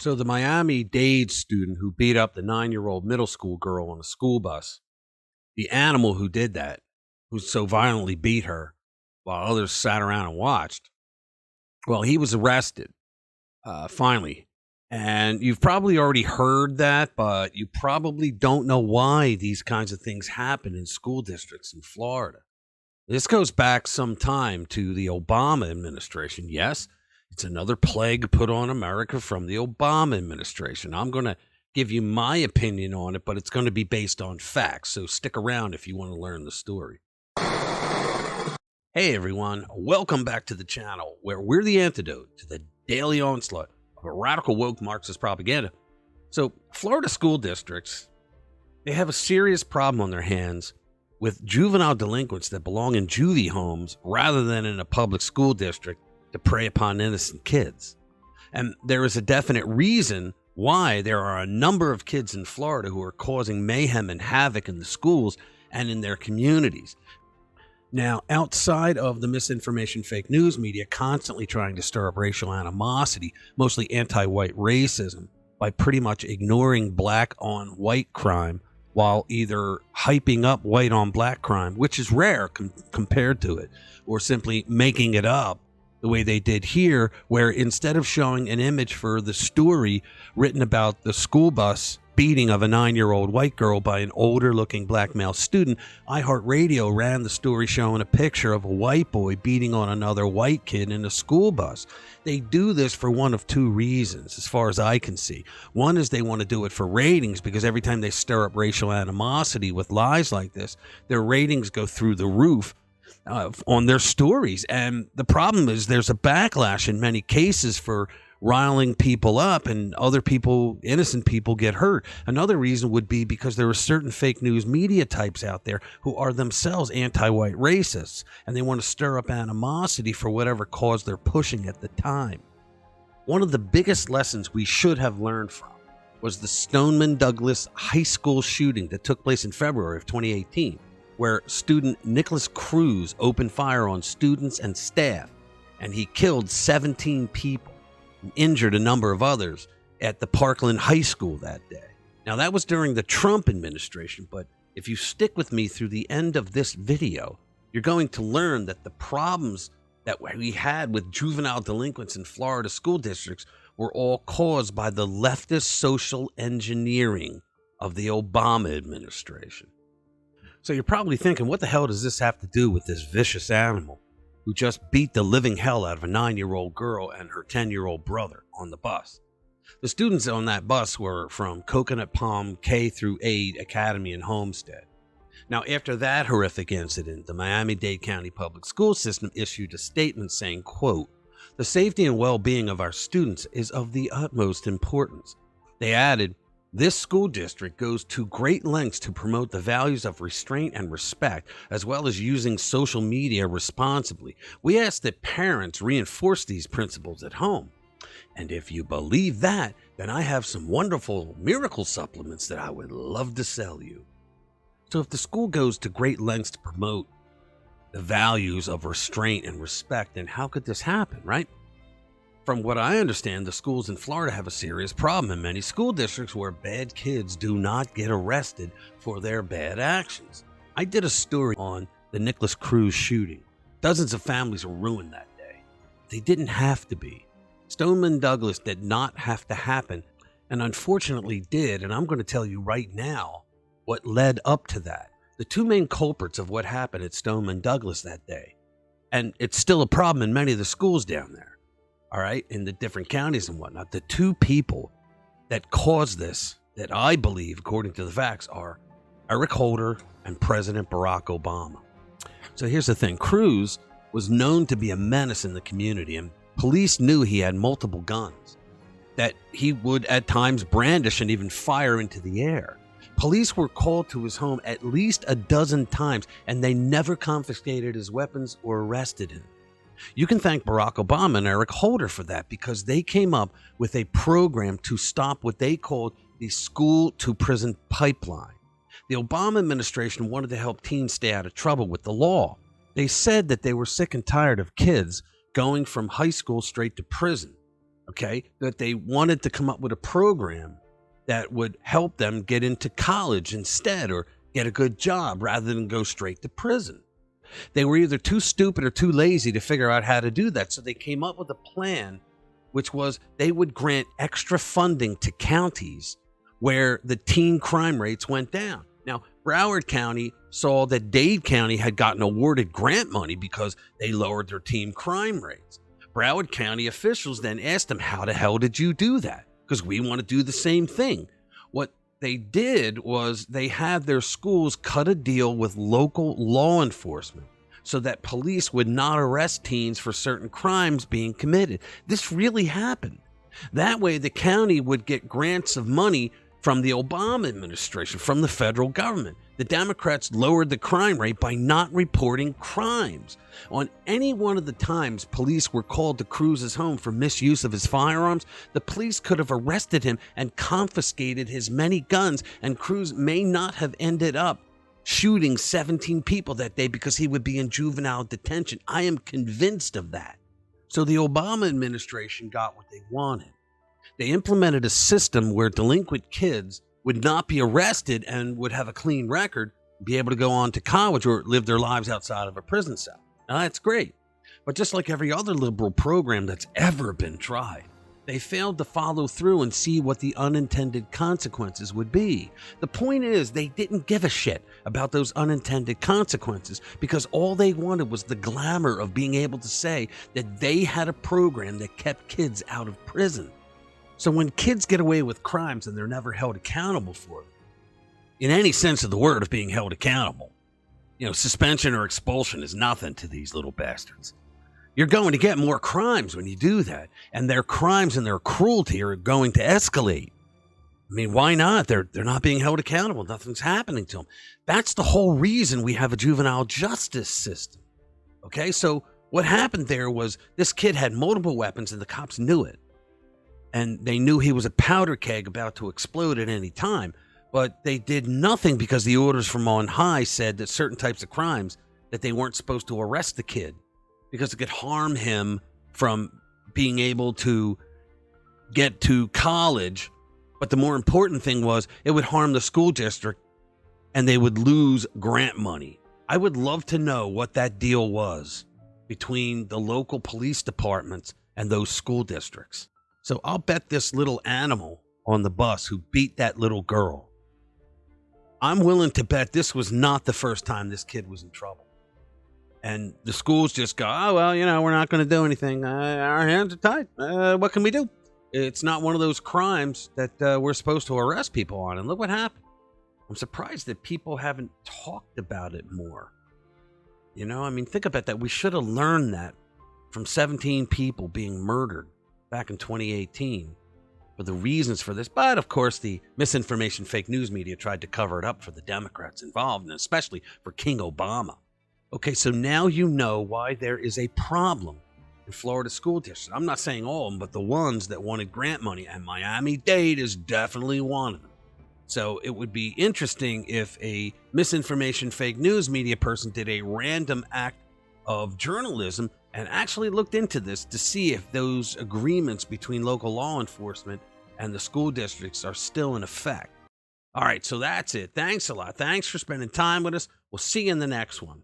So the Miami-Dade student who beat up the 9-year-old middle school girl on a school bus, the animal who did that, who so violently beat her while others sat around and watched, well, he was arrested, finally. And you've probably already heard that, but you probably don't know why these kinds of things happen in school districts in Florida. This goes back some time to the Obama administration. Yes, it's another plague put on America from the Obama administration. I'm going to give you my opinion on it, but it's going to be based on facts. So stick around if you want to learn the story. Hey everyone, welcome back to the channel where we're the antidote to the daily onslaught of a radical woke Marxist propaganda. So Florida school districts, they have a serious problem on their hands with juvenile delinquents that belong in juvie homes rather than in a public school district to prey upon innocent kids. And there is a definite reason why there are a number of kids in Florida who are causing mayhem and havoc in the schools and in their communities. Now, outside of the misinformation fake news media constantly trying to stir up racial animosity, mostly anti-white racism, by pretty much ignoring black on white crime while either hyping up white on black crime, which is rare compared to it, or simply making it up the way they did here, where instead of showing an image for the story written about the school bus beating of a 9-year-old white girl by an older looking black male student, iHeartRadio ran the story showing a picture of a white boy beating on another white kid in a school bus. They do this for one of two reasons, as far as I can see. One is they want to do it for ratings, because every time they stir up racial animosity with lies like this, their ratings go through the roof on their stories. And the problem is there's a backlash in many cases for riling people up, and other people, innocent people, get hurt. Another reason would be because there are certain fake news media types out there who are themselves anti-white racists, and they want to stir up animosity for whatever cause they're pushing at the time. One of the biggest lessons we should have learned from was the Stoneman Douglas High School shooting that took place in February of 2018, where student Nicholas Cruz opened fire on students and staff, and he killed 17 people. Injured a number of others at the Parkland High School that day. Now, that was during the Trump administration, but if you stick with me through the end of this video, you're going to learn that the problems that we had with juvenile delinquents in Florida school districts were all caused by the leftist social engineering of the Obama administration. So you're probably thinking, what the hell does this have to do with this vicious animal who just beat the living hell out of a 9-year-old girl and her 10-year-old brother on the bus? The students on that bus were from Coconut Palm K through 8 Academy in Homestead. Now, after that horrific incident, the Miami-Dade County Public School System issued a statement saying, quote, "The safety and well-being of our students is of the utmost importance." They added, "This school district goes to great lengths to promote the values of restraint and respect, as well as using social media responsibly. We ask that parents reinforce these principles at home. And if you believe that, then I have some wonderful miracle supplements that I would love to sell you." So if the school goes to great lengths to promote the values of restraint and respect, then how could this happen, right? From what I understand, the schools in Florida have a serious problem in many school districts where bad kids do not get arrested for their bad actions. I did a story on the Nicholas Cruz shooting. Dozens of families were ruined that day. They didn't have to be. Stoneman Douglas did not have to happen, and unfortunately did, and I'm going to tell you right now what led up to that. The two main culprits of what happened at Stoneman Douglas that day, and it's still a problem in many of the schools down there, all right, in the different counties and whatnot. The two people that caused this, that I believe, according to the facts, are Eric Holder and President Barack Obama. So here's the thing. Cruz was known to be a menace in the community, and police knew he had multiple guns that he would at times brandish and even fire into the air. Police were called to his home at least a dozen times, and they never confiscated his weapons or arrested him. You can thank Barack Obama and Eric Holder for that, because they came up with a program to stop what they called the school to prison pipeline. The Obama administration wanted to help teens stay out of trouble with the law. They said that they were sick and tired of kids going from high school straight to prison. Okay. That they wanted to come up with a program that would help them get into college instead or get a good job rather than go straight to prison. They were either too stupid or too lazy to figure out how to do that. So they came up with a plan, which was they would grant extra funding to counties where the teen crime rates went down. Now, Broward County saw that Dade County had gotten awarded grant money because they lowered their teen crime rates. Broward County officials then asked them, how the hell did you do that? Because we want to do the same thing. What they did was they had their schools cut a deal with local law enforcement so that police would not arrest teens for certain crimes being committed. This really happened. That way, the county would get grants of money from the Obama administration, from the federal government. The Democrats lowered the crime rate by not reporting crimes. On any one of the times police were called to Cruz's home for misuse of his firearms, the police could have arrested him and confiscated his many guns, and Cruz may not have ended up shooting 17 people that day because he would be in juvenile detention. I am convinced of that. So the Obama administration got what they wanted. They implemented a system where delinquent kids would not be arrested and would have a clean record, be able to go on to college or live their lives outside of a prison cell. Now, that's great. But just like every other liberal program that's ever been tried, they failed to follow through and see what the unintended consequences would be. The point is, they didn't give a shit about those unintended consequences because all they wanted was the glamour of being able to say that they had a program that kept kids out of prison. So when kids get away with crimes and they're never held accountable for them, in any sense of the word of being held accountable, suspension or expulsion is nothing to these little bastards. You're going to get more crimes when you do that, and their crimes and their cruelty are going to escalate. I mean, why not? They're not being held accountable. Nothing's happening to them. That's the whole reason we have a juvenile justice system. Okay, so what happened there was this kid had multiple weapons and the cops knew it. And they knew he was a powder keg about to explode at any time. But they did nothing because the orders from on high said that certain types of crimes that they weren't supposed to arrest the kid because it could harm him from being able to get to college. But the more important thing was it would harm the school district and they would lose grant money. I would love to know what that deal was between the local police departments and those school districts. So I'll bet this little animal on the bus who beat that little girl, I'm willing to bet this was not the first time this kid was in trouble. And the schools just go, oh, well, we're not going to do anything. Our hands are tied. What can we do? It's not one of those crimes that we're supposed to arrest people on. And look what happened. I'm surprised that people haven't talked about it more. Think about that. We should have learned that from 17 people being murdered back in 2018 for the reasons for this. But of course, the misinformation fake news media tried to cover it up for the Democrats involved, and especially for King Obama. Okay, so now you know why there is a problem in Florida school districts. I'm not saying all of them, but the ones that wanted grant money, and Miami-Dade is definitely one of them. So it would be interesting if a misinformation fake news media person did a random act of journalism and actually looked into this to see if those agreements between local law enforcement and the school districts are still in effect. All right, so that's it. Thanks a lot. Thanks for spending time with us. We'll see you in the next one.